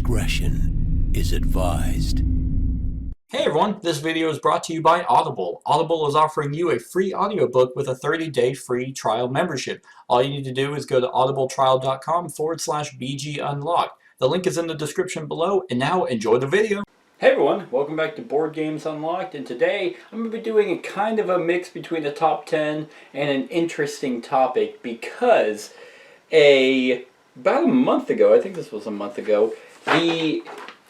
discretion is advised. Hey everyone, this video is brought to you by Audible. Audible is offering you a free audiobook with a 30-day free trial membership. All you need to do is go to audibletrial.com/BGUnlocked. The link is in the description below, and now enjoy the video. Hey everyone, welcome back to Board Games Unlocked, and today I'm going to be doing a kind of a mix between the top 10 and an interesting topic because about a month ago, I think this was a month ago, the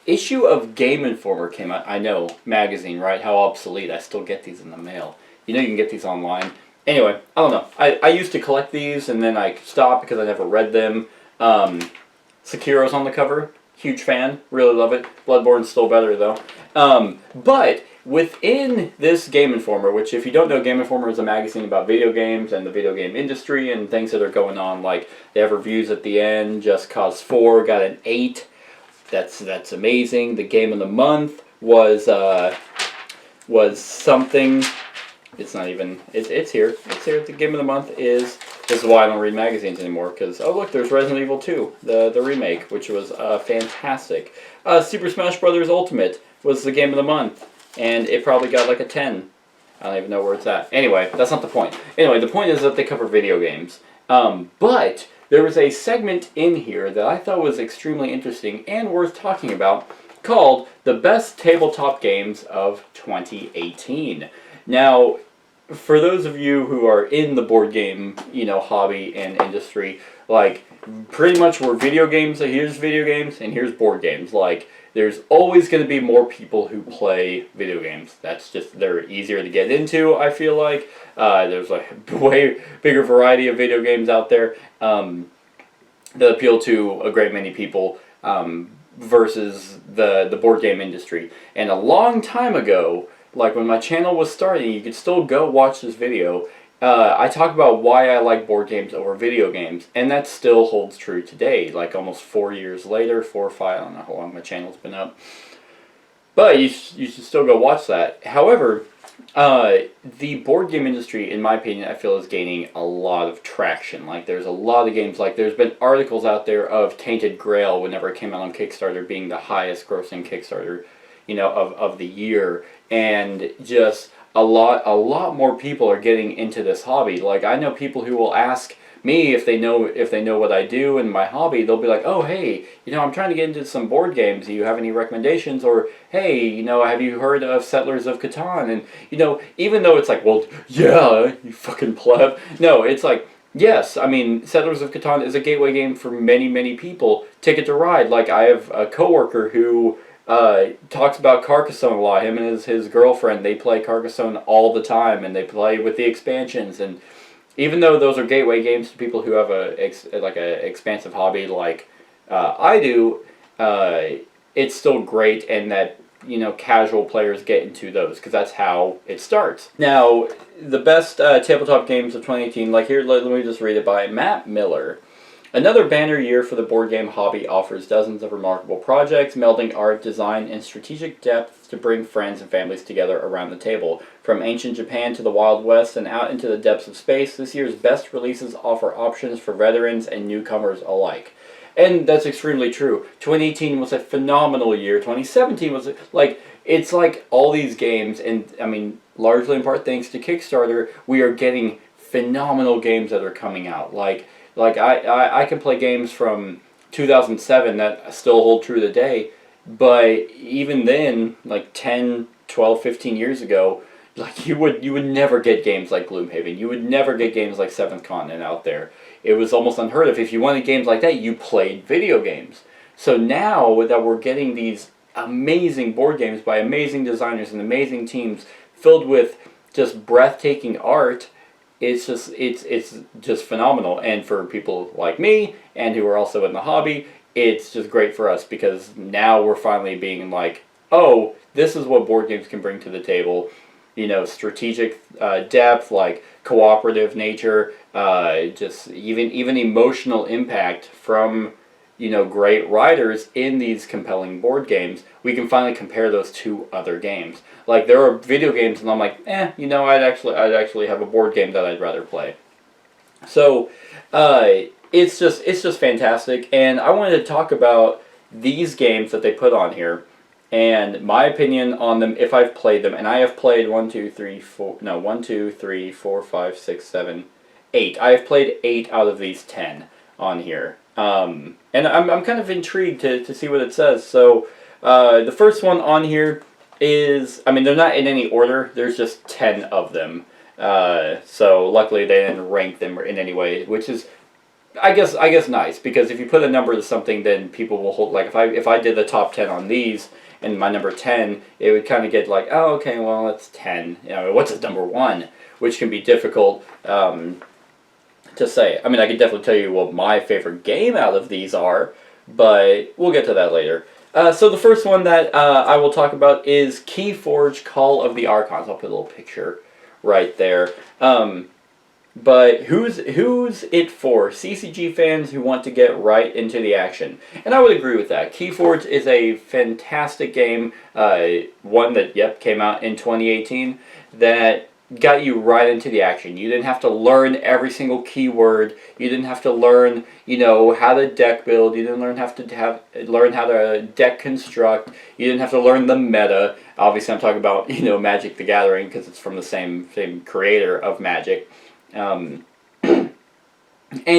issue of Game Informer came out. I know, magazine, right? How obsolete. I still get these in the mail. You know you can get these online. Anyway, I don't know. I used to collect these and then I stopped because I never read them. Sekiro's on the cover. Huge fan. Really love it. Bloodborne's still better though. But within this Game Informer, which if you don't know, Game Informer is a magazine about video games and the video game industry and things that are going on. Like they have reviews at the end. Just Cause 4 got an 8. That's amazing. The game of the month was something. It's not even. It's here. It's here. The game of the month is. This is why I don't read magazines anymore. Because oh look, there's Resident Evil 2, the remake, which was fantastic. Super Smash Bros. Ultimate was the game of the month, and it probably got like a 10. I don't even know where it's at. Anyway, that's not the point. Anyway, the point is that they cover video games. But there was a segment in here that I thought was extremely interesting and worth talking about called The Best Tabletop Games of 2018. Now, for those of you who are in the board game, hobby and industry, like, pretty much we're video games, so here's video games and here's board games. Like, there's always going to be more people who play video games. That's just, they're easier to get into, I feel like. There's like a way bigger variety of video games out there that appeal to a great many people versus the board game industry. And a long time ago, like when my channel was starting, you could still go watch this video. I talk about why I like board games over video games, and that still holds true today, like almost 4 years later, 4 or 5, I don't know how long my channel's been up. But you should still go watch that. However, the board game industry, in my opinion, I feel is gaining a lot of traction. Like, there's a lot of games, like, there's been articles out there of Tainted Grail, whenever it came out on Kickstarter, being the highest grossing Kickstarter, of the year. And just a lot more people are getting into this hobby. Like, I know people who will ask me if they know what I do in my hobby. They'll be like, oh hey, I'm trying to get into some board games, do you have any recommendations? Or hey, have you heard of Settlers of Catan? And even though it's like, well, yeah, you fucking pleb, no, it's like, yes, I mean, Settlers of Catan is a gateway game for many people. Ticket to Ride, like, I have a coworker who talks about Carcassonne a lot. Him and his girlfriend, they play Carcassonne all the time, and they play with the expansions. And even though those are gateway games to people who have a expansive hobby like I do, it's still great, and that casual players get into those because that's how it starts. Now, the best tabletop games of 2018, like here, let me just read it by Matt Miller. Another banner year for the board game hobby offers dozens of remarkable projects, melding art, design, and strategic depth to bring friends and families together around the table. From ancient Japan to the Wild West and out into the depths of space, this year's best releases offer options for veterans and newcomers alike. And that's extremely true. 2018 was a phenomenal year. 2017 was, like, it's like all these games, and I mean, largely in part thanks to Kickstarter, we are getting phenomenal games that are coming out. Like I can play games from 2007 that still hold true today, but even then, like 10, 12, 15 years ago, like you would never get games like Gloomhaven. You would never get games like Seventh Continent out there. It was almost unheard of. If you wanted games like that, you played video games. So now that we're getting these amazing board games by amazing designers and amazing teams filled with just breathtaking art, it's just phenomenal. And for people like me and who are also in the hobby, it's just great for us because now we're finally being like, oh, this is what board games can bring to the table. Strategic depth, like cooperative nature, just even emotional impact from great writers in these compelling board games. We can finally compare those to other games. Like, there are video games and I'm like, I'd actually have a board game that I'd rather play. So it's just fantastic, and I wanted to talk about these games that they put on here, and my opinion on them if I've played them, and I have played 8. I have played 8 out of these 10 on here. And I'm kind of intrigued to see what it says. So the first one on here is, I mean, they're not in any order, there's just 10 of them. So luckily they didn't rank them in any way, which is, I guess nice, because if you put a number to something, then people will hold, like if I did the top 10 on these, and my number 10, it would kind of get like, oh, okay, well, that's 10. You know, what's its number 1? Which can be difficult to say. I mean, I could definitely tell you what my favorite game out of these are, but we'll get to that later. So the first one that I will talk about is Keyforge Call of the Archons. I'll put a little picture right there. But who's it for? CCG fans who want to get right into the action. And I would agree with that. Keyforge is a fantastic game, one that, came out in 2018, that got you right into the action. You didn't have to learn every single keyword. You didn't have to learn, how to deck build. You didn't learn how to deck construct. You didn't have to learn the meta. Obviously, I'm talking about, Magic the Gathering, because it's from the same creator of Magic. And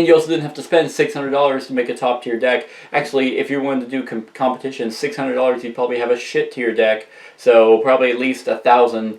you also didn't have to spend $600 to make a top tier deck. Actually, if you wanted to do competition, $600, you'd probably have a shit tier deck. So probably at least 1,000,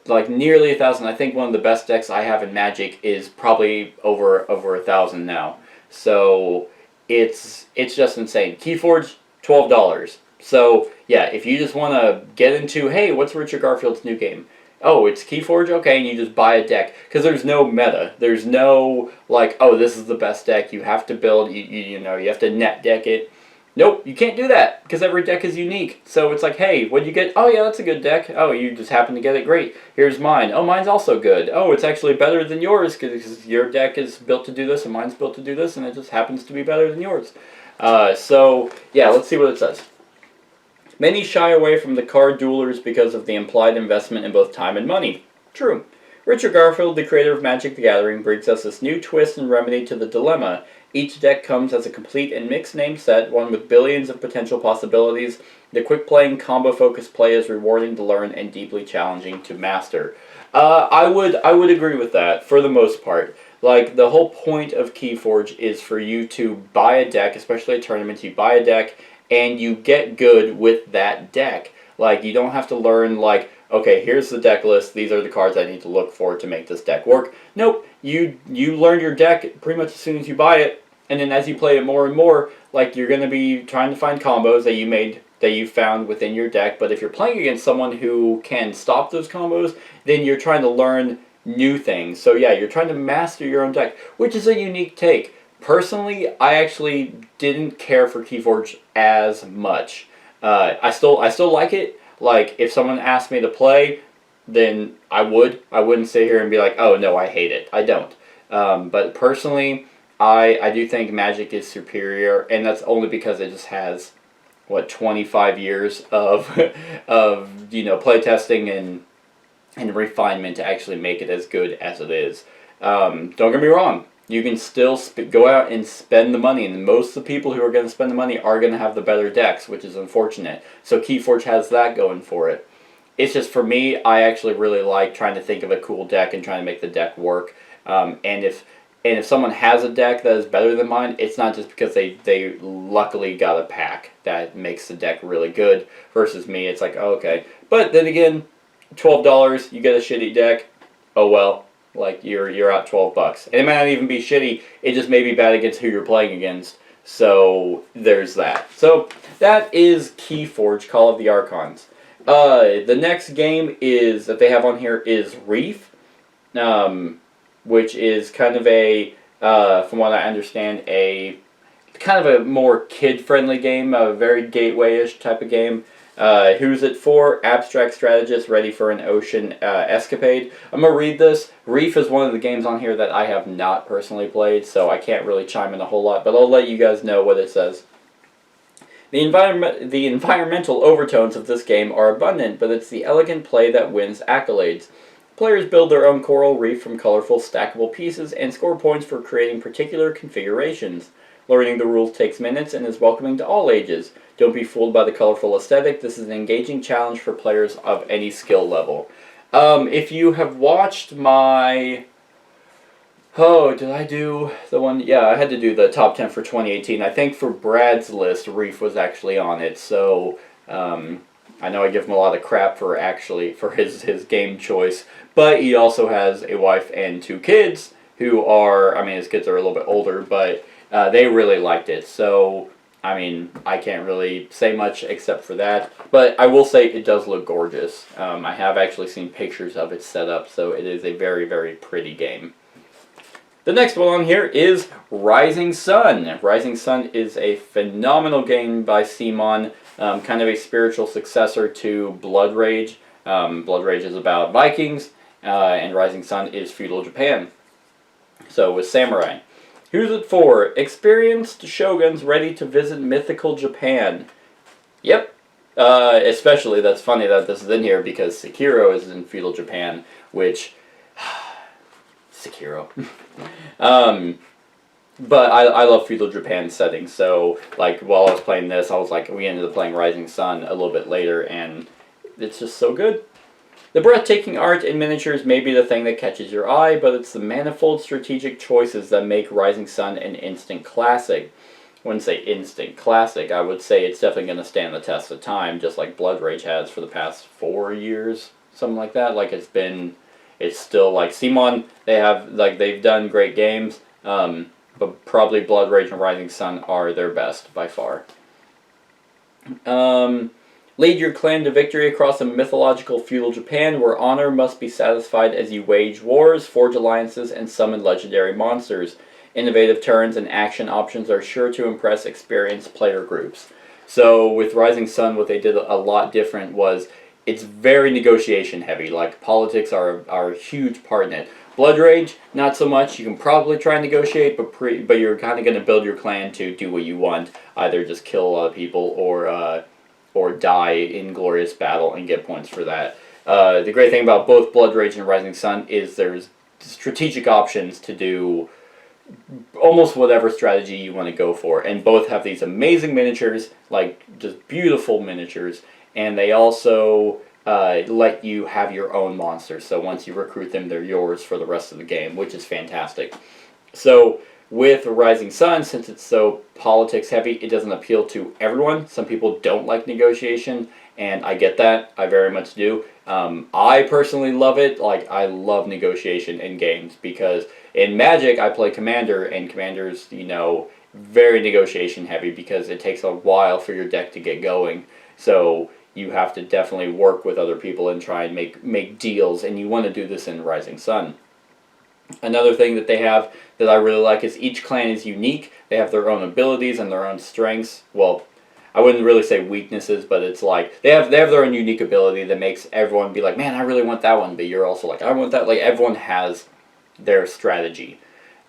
like nearly 1,000. I think one of the best decks I have in Magic is probably over 1,000 now. So it's just insane. Keyforge, $12. So yeah, if you just want to get into, hey, what's Richard Garfield's new game? Oh, it's Keyforge? Okay, and you just buy a deck. Because there's no meta. There's no, like, oh, this is the best deck. You have to build, you have to net deck it. Nope, you can't do that. Because every deck is unique. So it's like, hey, what'd you get? Oh, yeah, that's a good deck. Oh, you just happen to get it. Great. Here's mine. Oh, mine's also good. Oh, it's actually better than yours because your deck is built to do this and mine's built to do this, and it just happens to be better than yours. So, yeah, let's see what it says. Many shy away from the card duelers because of the implied investment in both time and money. True. Richard Garfield, the creator of Magic the Gathering, brings us this new twist and remedy to the dilemma. Each deck comes as a complete and mixed name set, one with billions of potential possibilities. The quick-playing, combo-focused play is rewarding to learn and deeply challenging to master. I would agree with that, for the most part. Like, the whole point of Keyforge is for you to buy a deck, especially at tournaments, you buy a deck, and you get good with that deck. Like, you don't have to learn, like, okay, here's the deck list, these are the cards I need to look for to make this deck work. Nope, you learn your deck pretty much as soon as you buy it, and then as you play it more and more, like, you're going to be trying to find combos that you found within your deck, but if you're playing against someone who can stop those combos, then you're trying to learn new things. So yeah, you're trying to master your own deck, which is a unique take. Personally, I actually didn't care for Keyforge as much. I still like it. Like, if someone asked me to play, then I would. I wouldn't sit here and be like, oh no, I hate it. I don't. But personally, I do think Magic is superior, and that's only because it just has, 25 years of playtesting and refinement to actually make it as good as it is. Don't get me wrong. You can still go out and spend the money, and most of the people who are going to spend the money are going to have the better decks, which is unfortunate. So Keyforge has that going for it. It's just, for me, I actually really like trying to think of a cool deck and trying to make the deck work. And if someone has a deck that is better than mine, it's not just because they luckily got a pack that makes the deck really good, versus me, it's like, oh, okay. But then again, $12, you get a shitty deck, oh well. Like, you're out $12. And it might not even be shitty, it just may be bad against who you're playing against. So, there's that. So, that is Keyforge, Call of the Archons. The next game that they have on here is Reef, which is kind of a, from what I understand, a kind of a more kid-friendly game, a very gateway-ish type of game. Who's it for? Abstract strategist ready for an ocean escapade. I'm going to read this. Reef is one of the games on here that I have not personally played, so I can't really chime in a whole lot, but I'll let you guys know what it says. The environmental overtones of this game are abundant, but it's the elegant play that wins accolades. Players build their own coral reef from colorful stackable pieces and score points for creating particular configurations. Learning the rules takes minutes and is welcoming to all ages. Don't be fooled by the colorful aesthetic. This is an engaging challenge for players of any skill level. If you have watched my... Oh, did I do the one? Yeah, I had to do the top 10 for 2018. I think for Brad's list, Reef was actually on it. So, I know I give him a lot of crap for his game choice. But he also has a wife and 2 kids who are, I mean, his kids are a little bit older, but they really liked it. So, I mean, I can't really say much except for that. But I will say it does look gorgeous. I have actually seen pictures of it set up, so it is a very, very pretty game. The next one on here is Rising Sun. Rising Sun is a phenomenal game by Simon, kind of a spiritual successor to Blood Rage. Blood Rage is about Vikings, and Rising Sun is feudal Japan. So with samurai. Who's it for? Experienced shoguns ready to visit mythical Japan. Yep. Especially, that's funny that this is in here because Sekiro is in feudal Japan, which... Sekiro. But I love feudal Japan settings, so like while I was playing this, I was like, we ended up playing Rising Sun a little bit later, and it's just so good. The breathtaking art in miniatures may be the thing that catches your eye, but it's the manifold strategic choices that make Rising Sun an instant classic. I wouldn't say instant classic, I would say it's definitely going to stand the test of time, just like Blood Rage has for the past 4 years, something like that. Like it's still like Simon, they've done great games, but probably Blood Rage and Rising Sun are their best by far. Lead your clan to victory across a mythological feudal Japan where honor must be satisfied as you wage wars, forge alliances, and summon legendary monsters. Innovative turns and action options are sure to impress experienced player groups. So with Rising Sun, what they did a lot different was it's very negotiation heavy. Like politics are a huge part in it. Blood Rage, not so much. You can probably try and negotiate, but you're kind of going to build your clan to do what you want. Either just kill a lot of people or die in glorious battle and get points for that. The great thing about both Blood Rage and Rising Sun is there's strategic options to do almost whatever strategy you want to go for. And both have these amazing miniatures, like just beautiful miniatures, and they also let you have your own monsters. So once you recruit them, they're yours for the rest of the game, which is fantastic. So with Rising Sun, since it's so politics heavy, it doesn't appeal to everyone. Some people don't like negotiation, and I get that. I very much do. I personally love it. Like, I love negotiation in games because in Magic, I play Commander, and Commander's, very negotiation heavy because it takes a while for your deck to get going. So you have to definitely work with other people and try and make deals, and you want to do this in Rising Sun. Another thing that they have that I really like is each clan is unique. They have their own abilities and their own strengths. Well, I wouldn't really say weaknesses, but it's like they have their own unique ability that makes everyone be like, man, I really want that one, but you're also like, I want that. Like, everyone has their strategy.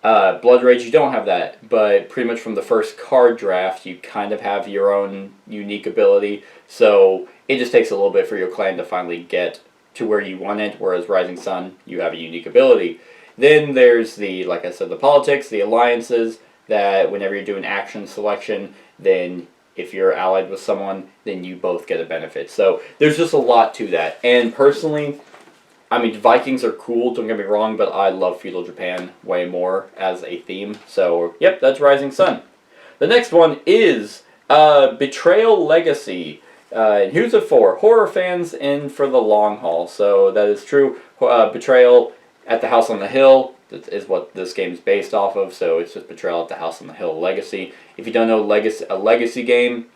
Blood Rage, you don't have that, but pretty much from the first card draft, you kind of have your own unique ability, so it just takes a little bit for your clan to finally get to where you want it, whereas Rising Sun, you have a unique ability. Then there's like I said, the politics, the alliances, that whenever you're doing action selection, then if you're allied with someone, then you both get a benefit. So there's just a lot to that. And personally, I mean, Vikings are cool, don't get me wrong, but I love feudal Japan way more as a theme. So, yep, that's Rising Sun. The next one is Betrayal Legacy. Who's it for? Horror fans in for the long haul. So that is true. Betrayal at the House on the Hill is what this game is based off of. So it's just Betrayal at the House on the Hill Legacy. If you don't know, a legacy game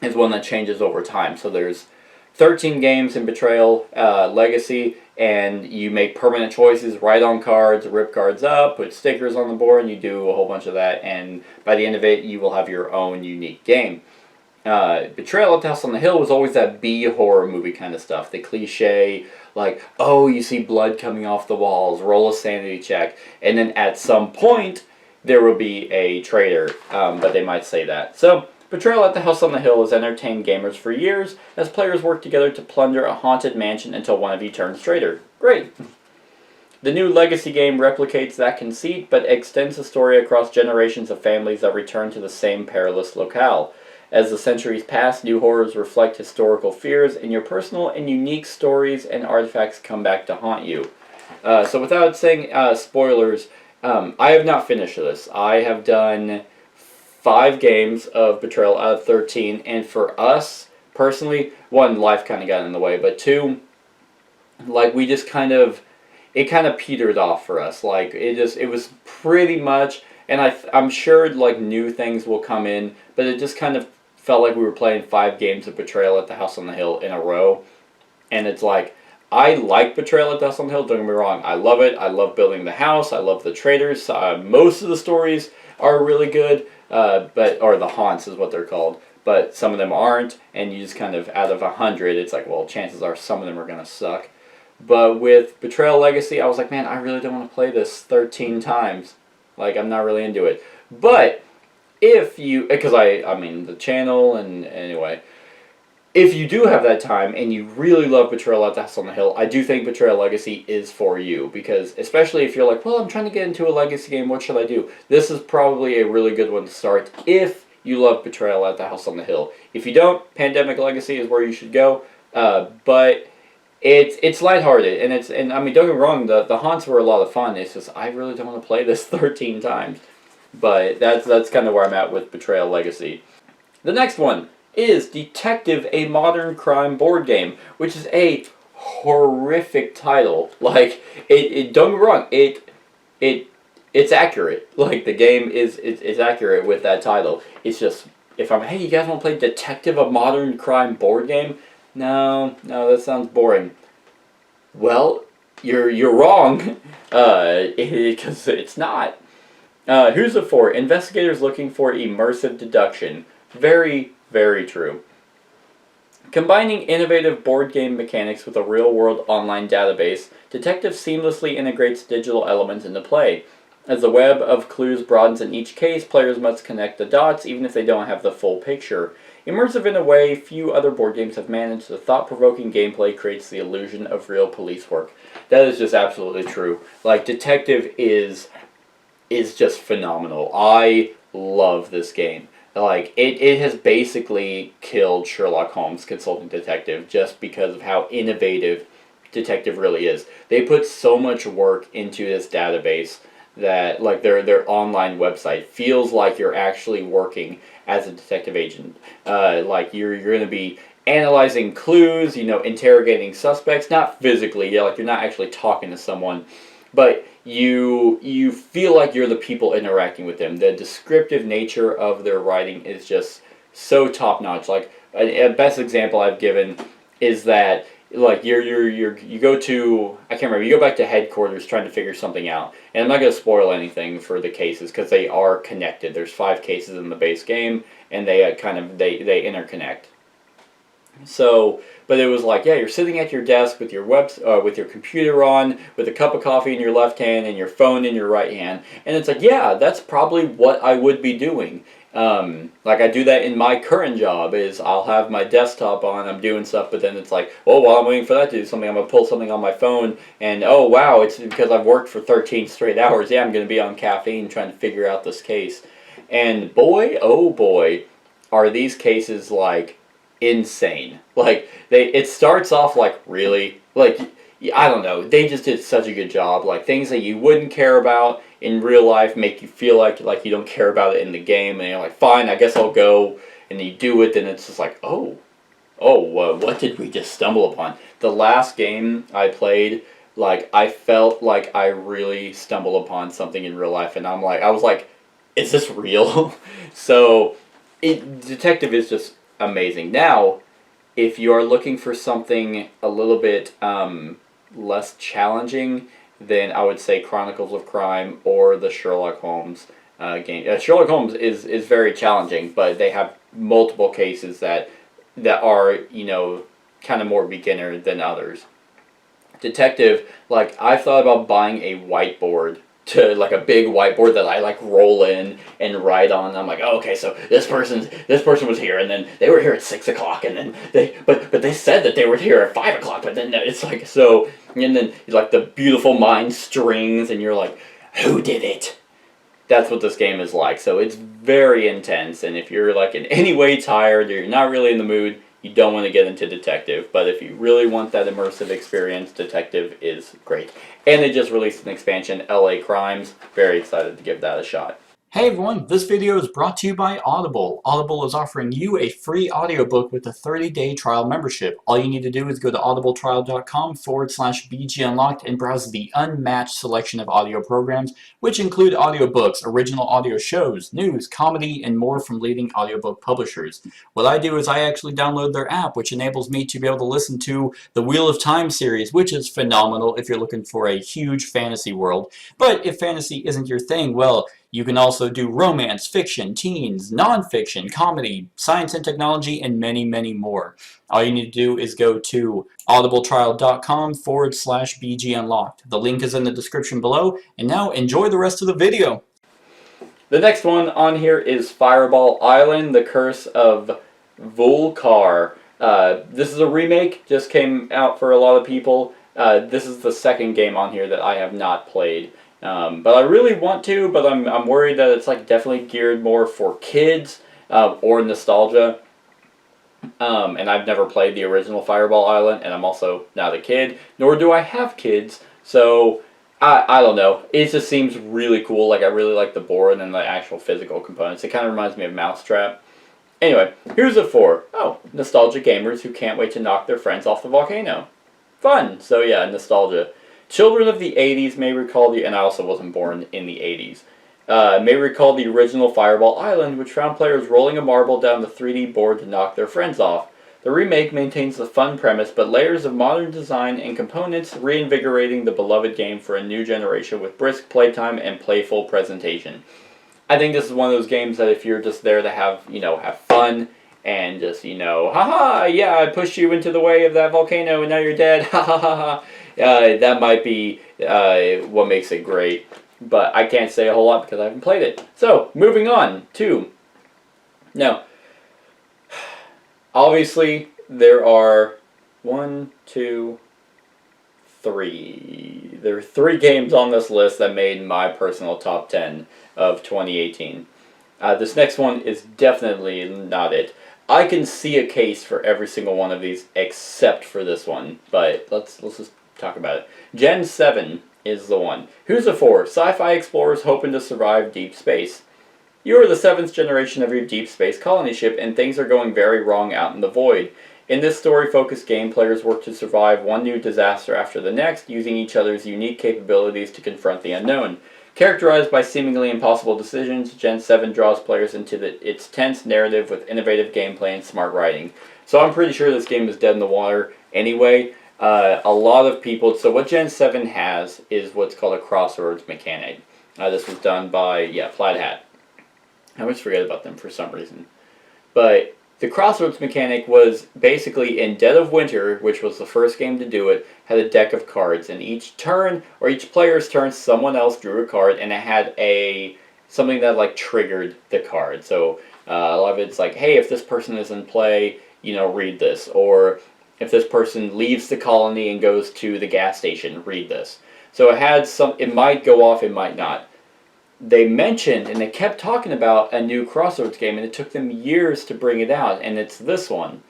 is one that changes over time. So there's 13 games in Betrayal Legacy, and you make permanent choices, write on cards, rip cards up, put stickers on the board, and you do a whole bunch of that, and by the end of it, you will have your own unique game. Betrayal at the House on the Hill was always that B-horror movie kind of stuff, the cliche, like, oh, you see blood coming off the walls, roll a sanity check, and then at some point, there will be a traitor, but they might say that. So, Betrayal at the House on the Hill has entertained gamers for years as players work together to plunder a haunted mansion until one of you turns traitor. Great. The new Legacy game replicates that conceit, but extends the story across generations of families that return to the same perilous locale. As the centuries pass, new horrors reflect historical fears, and your personal and unique stories and artifacts come back to haunt you. So without saying spoilers, I have not finished this. I have done 5 games of Betrayal out of 13, and for us, personally, 1, life kind of got in the way, but 2, like, we just kind of, it kind of petered off for us. Like, it was pretty much, and I'm sure, like, new things will come in, but it just kind of felt like we were playing 5 games of Betrayal at the House on the Hill in a row, and it's like, I like Betrayal at the House on the Hill, don't get me wrong, I love it, I love building the house, I love the traders, most of the stories are really good, or the haunts is what they're called, but some of them aren't, and you just kind of, out of 100, it's like, well, chances are some of them are going to suck. But with Betrayal Legacy, I was like, man, I really don't want to play this 13 times. Like, I'm not really into it. But if you, because I mean, the channel, and anyway, if you do have that time and you really love Betrayal at the House on the Hill, I do think Betrayal Legacy is for you. Because especially if you're like, well, I'm trying to get into a Legacy game, what should I do? This is probably a really good one to start if you love Betrayal at the House on the Hill. If you don't, Pandemic Legacy is where you should go. But it's lighthearted, and I mean, don't get me wrong, the haunts were a lot of fun. It's just, I really don't want to play this 13 times. But that's kind of where I'm at with Betrayal Legacy. The next one is Detective, a modern crime board game, which is a horrific title. Like, it don't get me wrong, it's accurate. Like, the game it's accurate with that title. It's just, if I'm, hey, you guys want to play Detective, a modern crime board game? No, that sounds boring. Well, you're wrong, because it's not. Who's it for? Investigators looking for immersive deduction. Very, very true. Combining innovative board game mechanics with a real-world online database, Detective seamlessly integrates digital elements into play. As the web of clues broadens in each case, players must connect the dots even if they don't have the full picture. Immersive in a way few other board games have managed, the thought-provoking gameplay creates the illusion of real police work. That is just absolutely true. Like, Detective is just phenomenal. I love this game. Like, it has basically killed Sherlock Holmes Consulting Detective just because of how innovative Detective really is. They put so much work into this database that, like, their online website feels like you're actually working as a detective agent. Like, you're going to be analyzing clues, interrogating suspects, not physically, like, you're not actually talking to someone, but you feel like you're the people interacting with them. The descriptive nature of their writing is just so top-notch. Like, a best example I've given is that, like, you go to, I can't remember, you go back to headquarters trying to figure something out. And I'm not going to spoil anything for the cases because they are connected. There's 5 cases in the base game, and they they interconnect. So, but it was like, yeah, you're sitting at your desk with your with your computer on, with a cup of coffee in your left hand and your phone in your right hand, and it's like, yeah, that's probably what I would be doing. Like, I do that in my current job, is I'll have my desktop on, I'm doing stuff, but then it's like, oh, while I'm waiting for that to do something, I'm going to pull something on my phone, and oh, wow, it's because I've worked for 13 straight hours, yeah, I'm going to be on caffeine trying to figure out this case. And boy, oh boy, are these cases, like, insane. Like, it starts off like, really, like, I don't know, they just did such a good job. Like, things that you wouldn't care about in real life make you feel like you don't care about it in the game, and you're like, fine, I guess I'll go, and you do it, and it's just like, what did we just stumble upon? The last game I played, like, I felt like I really stumbled upon something in real life, and I was like, is this real? So, Detective is just amazing. Now, if you are looking for something a little bit less challenging, then I would say Chronicles of Crime or the Sherlock Holmes game. Sherlock Holmes is very challenging, but they have multiple cases that are, kind of more beginner than others. Detective, like, I've thought about buying a whiteboard to like a big whiteboard that I like roll in and write on. And I'm like, oh, okay, so this person was here, and then they were here at 6 o'clock, and then but they said that they were here at 5 o'clock, but then it's like so, and then like the beautiful mind strings, and you're like, who did it? That's what this game is like. So it's very intense, and if you're like in any way tired or you're not really in the mood, you don't want to get into Detective. But if you really want that immersive experience, Detective is great. And they just released an expansion, LA Crimes. Very excited to give that a shot. Hey everyone, this video is brought to you by Audible. Audible is offering you a free audiobook with a 30-day trial membership. All you need to do is go to audibletrial.com/BG Unlocked and browse the unmatched selection of audio programs, which include audiobooks, original audio shows, news, comedy, and more from leading audiobook publishers. What I do is I actually download their app, which enables me to be able to listen to the Wheel of Time series, which is phenomenal if you're looking for a huge fantasy world. But if fantasy isn't your thing, well, you can also do romance, fiction, teens, nonfiction, comedy, science and technology, and many, many more. All you need to do is go to audibletrial.com/BG Unlocked. The link is in the description below, and now enjoy the rest of the video. The next one on here is Fireball Island, The Curse of Volcar. This is a remake, just came out for a lot of people. This is the second game on here that I have not played. But I really want to, but I'm worried that it's like definitely geared more for kids or nostalgia. And I've never played the original Fireball Island, and I'm also not a kid, nor do I have kids, so I don't know. It just seems really cool. Like I really like the board and the actual physical components. It kind of reminds me of Mousetrap. Anyway, here's it for, nostalgia gamers who can't wait to knock their friends off the volcano. Fun! So yeah, nostalgia. Children of the 80s may recall and I also wasn't born in the 80s, may recall the original Fireball Island, which found players rolling a marble down the 3D board to knock their friends off. The remake maintains the fun premise, but layers of modern design and components, reinvigorating the beloved game for a new generation with brisk playtime and playful presentation. I think this is one of those games that if you're just there to have fun, and just, haha, yeah, I pushed you into the way of that volcano and now you're dead, ha ha ha ha. That might be what makes it great, but I can't say a whole lot because I haven't played it. So, moving on to, now, obviously there are there are 3 games on this list that made my personal top 10 of 2018. This next one is definitely not it. I can see a case for every single one of these except for this one, but let's just talk about it. Gen 7 is the one. Who's it for? Sci-fi explorers hoping to survive deep space. You are the 7th generation of your deep space colony ship, and things are going very wrong out in the void. In this story-focused game, players work to survive one new disaster after the next, using each other's unique capabilities to confront the unknown. Characterized by seemingly impossible decisions, Gen 7 draws players into its tense narrative with innovative gameplay and smart writing. So I'm pretty sure this game is dead in the water anyway. A lot of people, so what Gen 7 has is what's called a crossroads mechanic. This was done by, Plaid Hat. I always forget about them for some reason. But the crossroads mechanic was basically in Dead of Winter, which was the first game to do it, had a deck of cards, and each turn, or each player's turn, someone else drew a card, and it had something that like triggered the card. So a lot of it's like, hey, if this person is in play, read this, or if this person leaves the colony and goes to the gas station, read this. So it might go off, it might not. They mentioned, and they kept talking about a new Crossroads game, and it took them years to bring it out, and it's this one.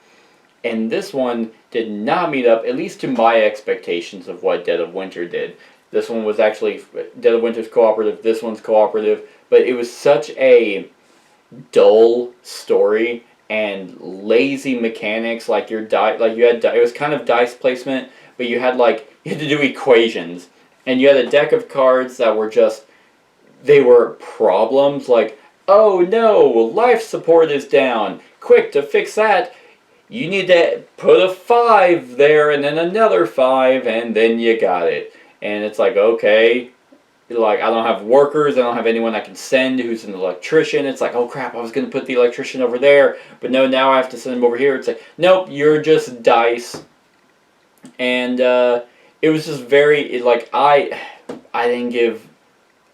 And this one did not meet up, at least to my expectations of what Dead of Winter did. This one was actually, Dead of Winter's cooperative, this one's cooperative, but it was such a dull story and lazy mechanics, like it was kind of dice placement, but you had to do equations, and you had a deck of cards that were just, they were problems, like, oh no, life support is down. Quick, to fix that, you need to put a 5 there and then another 5 and then you got it. And it's like, okay, like I don't have workers, I don't have anyone I can send who's an electrician. It's like, oh crap, I was going to put the electrician over there, but no, now I have to send him over here. It's like, nope, you're just dice. And it was just very, I didn't give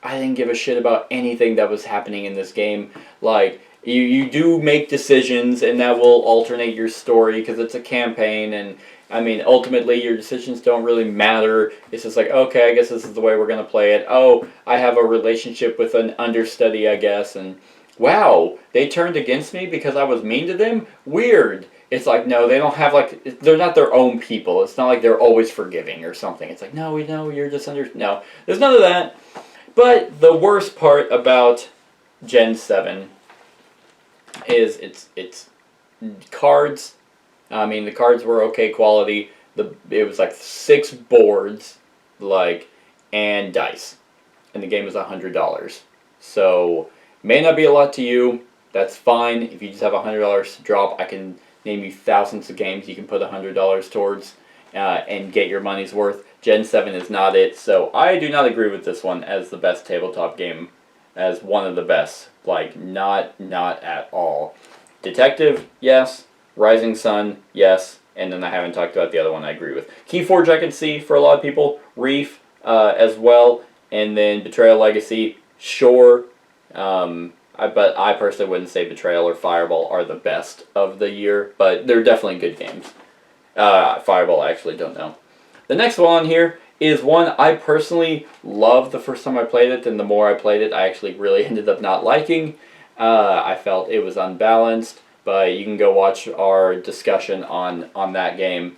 I didn't give a shit about anything that was happening in this game. Like, you do make decisions, and that will alternate your story because it's a campaign, and I mean, ultimately, your decisions don't really matter. It's just like, okay, I guess this is the way we're going to play it. Oh, I have a relationship with an understudy, I guess, and wow, they turned against me because I was mean to them? Weird. It's like, no, they don't have, like, they're not their own people. It's not like they're always forgiving or something. It's like, no, we know, you're just no. There's none of that. But the worst part about Gen 7 is it's cards. I mean, the cards were okay quality. It was like 6 boards, like, and dice, and the game was $100. So may not be a lot to you. That's fine. If you just have $100 to drop, I can name you thousands of games you can put $100 towards and get your money's worth. Gen 7 is not it, so I do not agree with this one as the best tabletop game, as one of the best. Like, not at all. Detective, yes. Rising Sun, yes. And then I haven't talked about the other one I agree with. Keyforge I can see for a lot of people. Reef as well. And then Betrayal Legacy, sure. But I personally wouldn't say Betrayal or Fireball are the best of the year. But they're definitely good games. Fireball I actually don't know. The next one on here is one I personally loved the first time I played it. And the more I played it, I actually really ended up not liking. I felt it was unbalanced. But you can go watch our discussion on that game.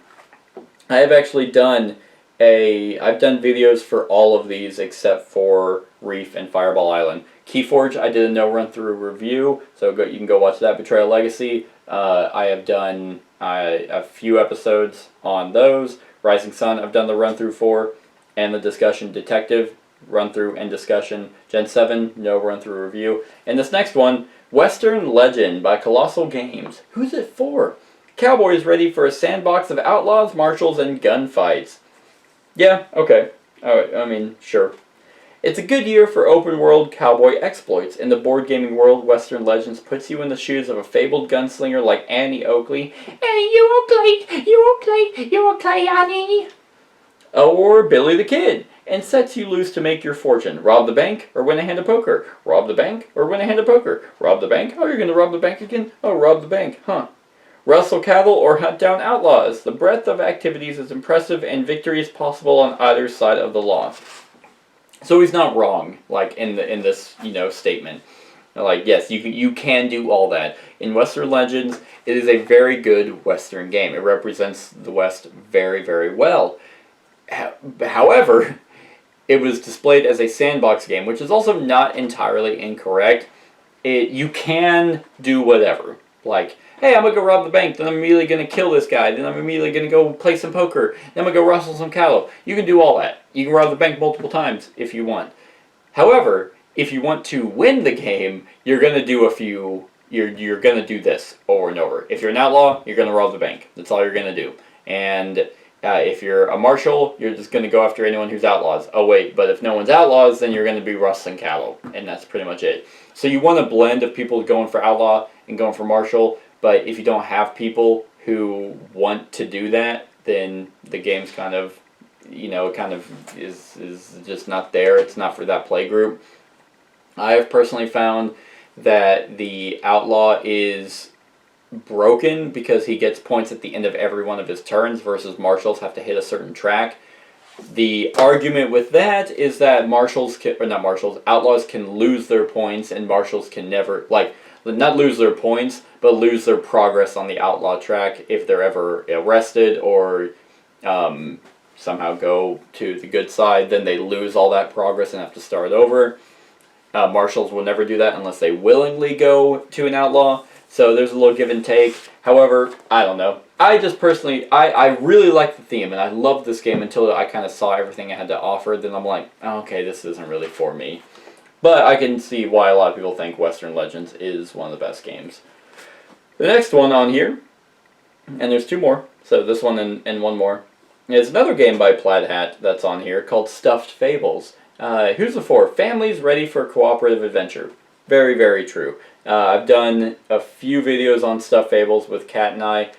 I have actually done I've done videos for all of these except for Reef and Fireball Island. Keyforge, I did a no run through review, so you can go watch that. Betrayal Legacy, I have done a few episodes on those. Rising Sun, I've done the run through for, and the discussion. Detective, run through and discussion. Gen 7, no run through review. And this next one, Western Legend by Colossal Games. Who's it for? Cowboys ready for a sandbox of outlaws, marshals, and gunfights. Yeah, okay. I mean, sure. It's a good year for open-world cowboy exploits. In the board gaming world, Western Legends puts you in the shoes of a fabled gunslinger like Annie Oakley. Annie, you Oakley, Annie. Or Billy the Kid, and sets you loose to make your fortune. Rob the bank or win a hand of poker. Rob the bank or win a hand of poker. Rob the bank? Oh, you're going to rob the bank again? Oh, rob the bank, huh. Rustle cattle or hunt down outlaws. The breadth of activities is impressive and victory is possible on either side of the law. So he's not wrong, like, in this, statement. Like, yes, you can do all that. In Western Legends, it is a very good Western game. It represents the West very, very well. However, it was displayed as a sandbox game, which is also not entirely incorrect. You can do whatever. Like, hey, I'm going to go rob the bank, then I'm immediately going to kill this guy, then I'm immediately going to go play some poker, then I'm going to go rustle some cattle. You can do all that. You can rob the bank multiple times if you want. However, if you want to win the game, you're going to do you're going to do this over and over. If you're an outlaw, you're going to rob the bank. That's all you're going to do. And if you're a marshal, you're just going to go after anyone who's outlaws. Oh wait, but if no one's outlaws, then you're going to be rustling cattle. And that's pretty much it. So you want a blend of people going for outlaw and going for marshal. But if you don't have people who want to do that, then the game's kind of is just not there. It's not for that play group. I have personally found that the outlaw is broken because he gets points at the end of every one of his turns versus marshals have to hit a certain track. The argument with that is that outlaws can lose their points and marshals can never, not lose their points, but lose their progress on the outlaw track if they're ever arrested or somehow go to the good side. Then they lose all that progress and have to start over. Marshals will never do that unless they willingly go to an outlaw. So there's a little give and take. However, I don't know. I just personally, I really like the theme, and I loved this game until I kind of saw everything it had to offer. Then I'm like, oh, okay, this isn't really for me. But I can see why a lot of people think Western Legends is one of the best games. The next one on here, and there's 2 more, so this one and one more, is another game by Plaid Hat that's on here called Stuffed Fables. Who's it for? Families ready for cooperative adventure. Very, very true. I've done a few videos on Stuffed Fables with Kat and I.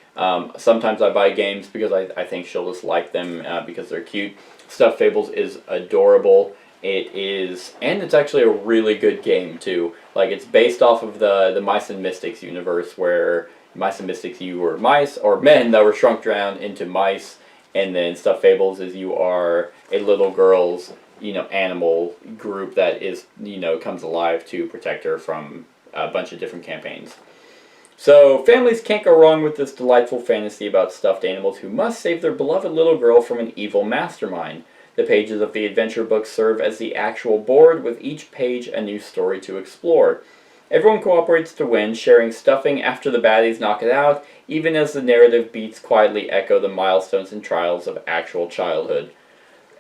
Sometimes I buy games because I think she'll just like them because they're cute. Stuffed Fables is adorable. And it's actually a really good game too. Like it's based off of the Mice and Mystics universe, where Mice and Mystics, you were mice or men that were shrunk down into mice, and then Stuffed Fables is you are a little girl's animal group that is comes alive to protect her from a bunch of different campaigns. So families can't go wrong with this delightful fantasy about stuffed animals who must save their beloved little girl from an evil mastermind. The pages of the adventure book serve as the actual board, with each page a new story to explore. Everyone cooperates to win, sharing stuffing after the baddies knock it out, even as the narrative beats quietly echo the milestones and trials of actual childhood.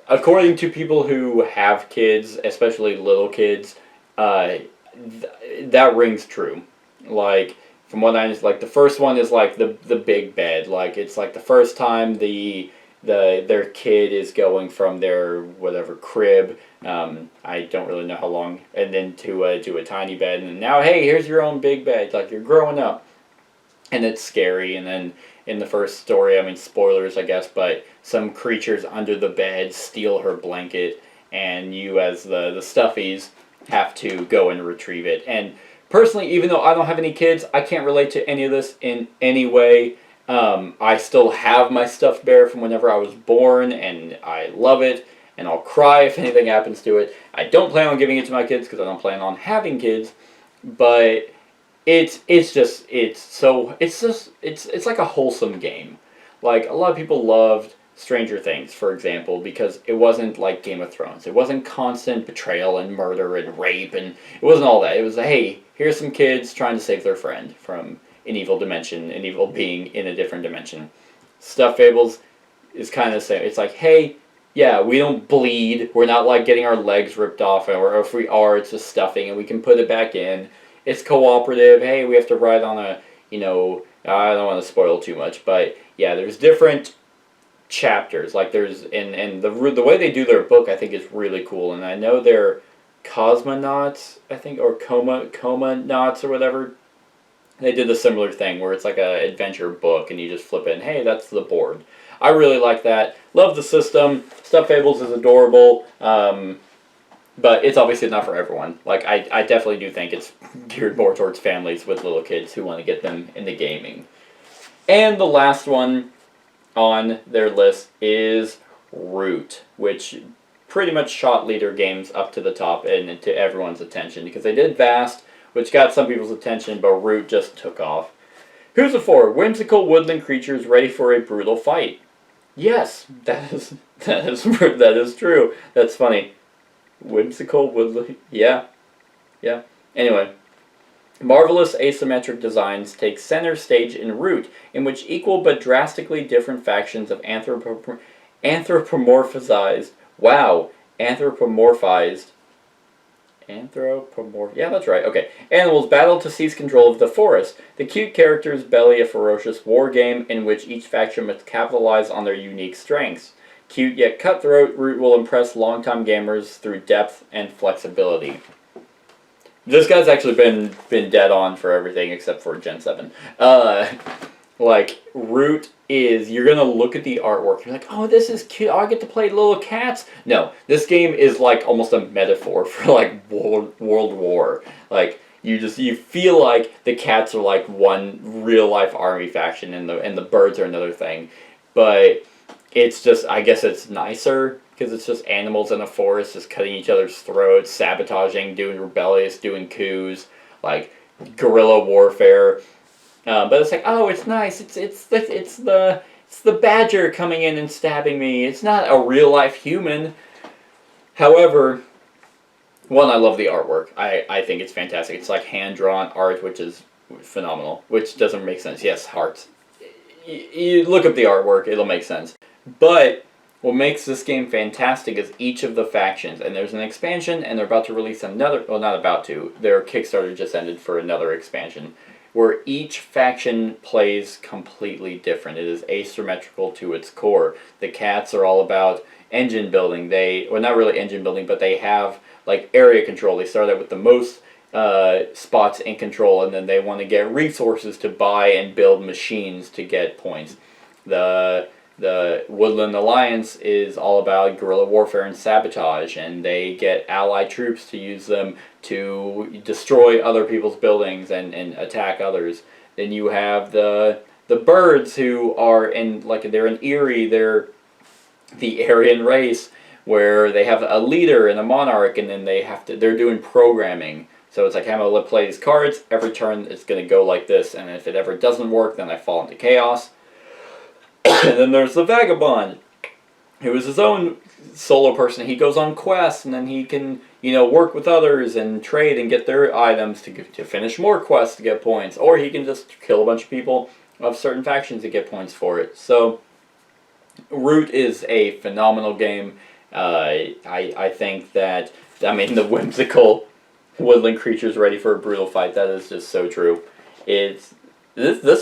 According to people who have kids, especially little kids, that rings true. Like, from what I understand, like the first one is like the big bed. Like it's like the first time their kid is going from their whatever crib. I don't really know how long, and then to a tiny bed, and then now hey, here's your own big bed. Like you're growing up, and it's scary. And then in the first story, I mean spoilers, I guess, but some creatures under the bed steal her blanket, and you as the stuffies have to go and retrieve it. And personally, even though I don't have any kids, I can't relate to any of this in any way. I still have my stuffed bear from whenever I was born, and I love it, and I'll cry if anything happens to it. I don't plan on giving it to my kids because I don't plan on having kids, but it's like a wholesome game. Like a lot of people loved Stranger Things, for example, because it wasn't like Game of Thrones. It wasn't constant betrayal and murder and rape, and it wasn't all that. It was, hey, here's some kids trying to save their friend from an evil dimension, an evil being in a different dimension. Stuffed Fables is kind of the same. It's like, hey, yeah, we don't bleed. We're not like getting our legs ripped off, or if we are, it's just stuffing, and we can put it back in. It's cooperative. Hey, we have to ride on a, I don't want to spoil too much, but yeah, there's different chapters. Like there's, and the way they do their book, I think is really cool. And I know they're cosmonauts, I think, or coma knots or whatever. They did a similar thing where it's like a adventure book, and you just flip it, and hey, that's the board. I really like that. Love the system. Stuffed Fables is adorable, but it's obviously not for everyone. Like I definitely do think it's geared more towards families with little kids who want to get them into gaming. And the last one on their list is Root, which pretty much shot leader games up to the top and to everyone's attention, because they did Vast, which got some people's attention, but Root just took off. Who's it for? Whimsical woodland creatures ready for a brutal fight. Yes, that is true. That's funny. Whimsical woodland, yeah. Anyway, marvelous asymmetric designs take center stage in Root, in which equal but drastically different factions of anthropomorphized. Wow, anthropomorphized. Yeah, that's right. Okay. Animals battle to seize control of the forest. The cute characters belly a ferocious war game in which each faction must capitalize on their unique strengths. Cute yet cutthroat, Root will impress longtime gamers through depth and flexibility. This guy's actually been dead on for everything except for Gen 7. Like, Root is, you're going to look at the artwork, you're like, oh, this is cute, oh, I get to play little cats. No, this game is like almost a metaphor for like World War. Like, you feel like the cats are like one real life army faction and the birds are another thing. But it's just, I guess it's nicer because it's just animals in a forest just cutting each other's throats, sabotaging, doing rebellious, doing coups, like guerrilla warfare. But it's like, oh, it's nice. It's the badger coming in and stabbing me. It's not a real life human. However, one, I love the artwork. I think it's fantastic. It's like hand drawn art, which is phenomenal. Which doesn't make sense. Yes, hearts. You look up the artwork, it'll make sense. But what makes this game fantastic is each of the factions, and there's an expansion, and they're about to release another. Well, not about to. Their Kickstarter just ended for another expansion, where each faction plays completely different. It is asymmetrical to its core. The cats are all about engine building. Not really engine building, but they have like area control. They start out with the most spots in control, and then they want to get resources to buy and build machines to get points. The The Woodland Alliance is all about guerrilla warfare and sabotage, and they get allied troops to use them to destroy other people's buildings and attack others. Then you have the birds, who are in, like, they're in Erie, they're the Aryan race, where they have a leader and a monarch, and then they're doing programming. So it's like, I'm going to play these cards, every turn it's going to go like this, and if it ever doesn't work, then I fall into chaos. And then there's the Vagabond, who is his own solo person. He goes on quests, and then he can, work with others and trade and get their items to finish more quests to get points. Or he can just kill a bunch of people of certain factions to get points for it. So Root is a phenomenal game. I think that, the whimsical woodland creatures ready for a brutal fight, that is just so true. This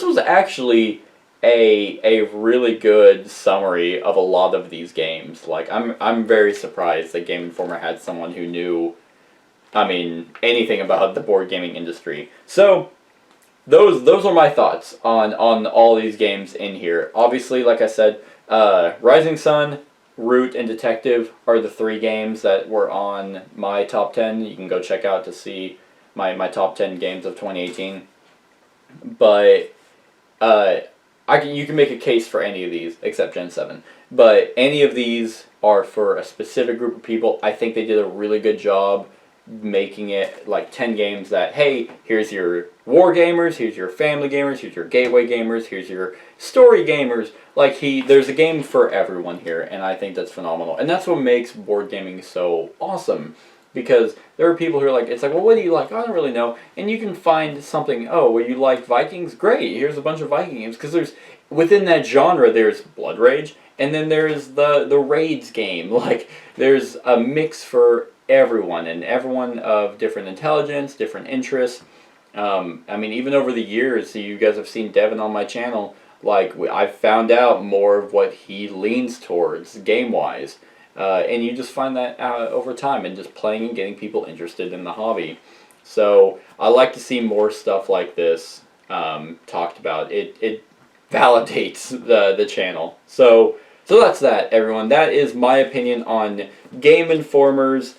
was actually a really good summary of a lot of these games. Like, I'm very surprised that Game Informer had someone who knew, anything about the board gaming industry. So those are my thoughts on all these games in here. Obviously, like I said, Rising Sun, Root, and Detective are the 3 games that were on my top 10. You can go check out to see my top 10 games of 2018. But you can make a case for any of these, except Gen 7. But any of these are for a specific group of people. I think they did a really good job making it like 10 games that, hey, here's your war gamers, here's your family gamers, here's your gateway gamers, here's your story gamers. Like, there's a game for everyone here, and I think that's phenomenal. And that's what makes board gaming so awesome. Because there are people who are like, it's like, well, what do you like? I don't really know. And you can find something, oh, well, you like Vikings? Great, here's a bunch of Viking games. Because within that genre, there's Blood Rage, and then there's the Raids game. Like, there's a mix for everyone, and everyone of different intelligence, different interests. Even over the years, you guys have seen Devin on my channel, like, I've found out more of what he leans towards, game-wise. And you just find that out over time and just playing and getting people interested in the hobby. So I like to see more stuff like this talked about. It validates the channel. So that's that, everyone. That is my opinion on Game Informer's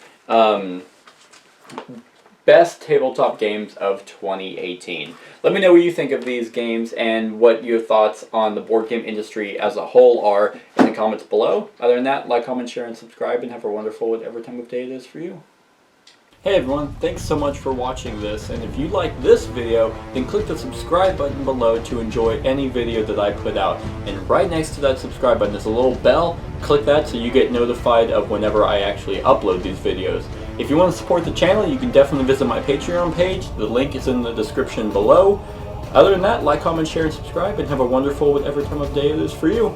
best tabletop games of 2018. Let me know what you think of these games and what your thoughts on the board game industry as a whole are in the comments below. Other than that, like, comment, share, and subscribe, and have a wonderful whatever time of day it is for you. Hey everyone, thanks so much for watching this, and if you like this video, then click the subscribe button below to enjoy any video that I put out. And right next to that subscribe button is a little bell. Click that so you get notified of whenever I actually upload these videos. If you want to support the channel, you can definitely visit my Patreon page. The link is in the description below. Other than that, like, comment, share, and subscribe, and have a wonderful whatever time of day it is for you.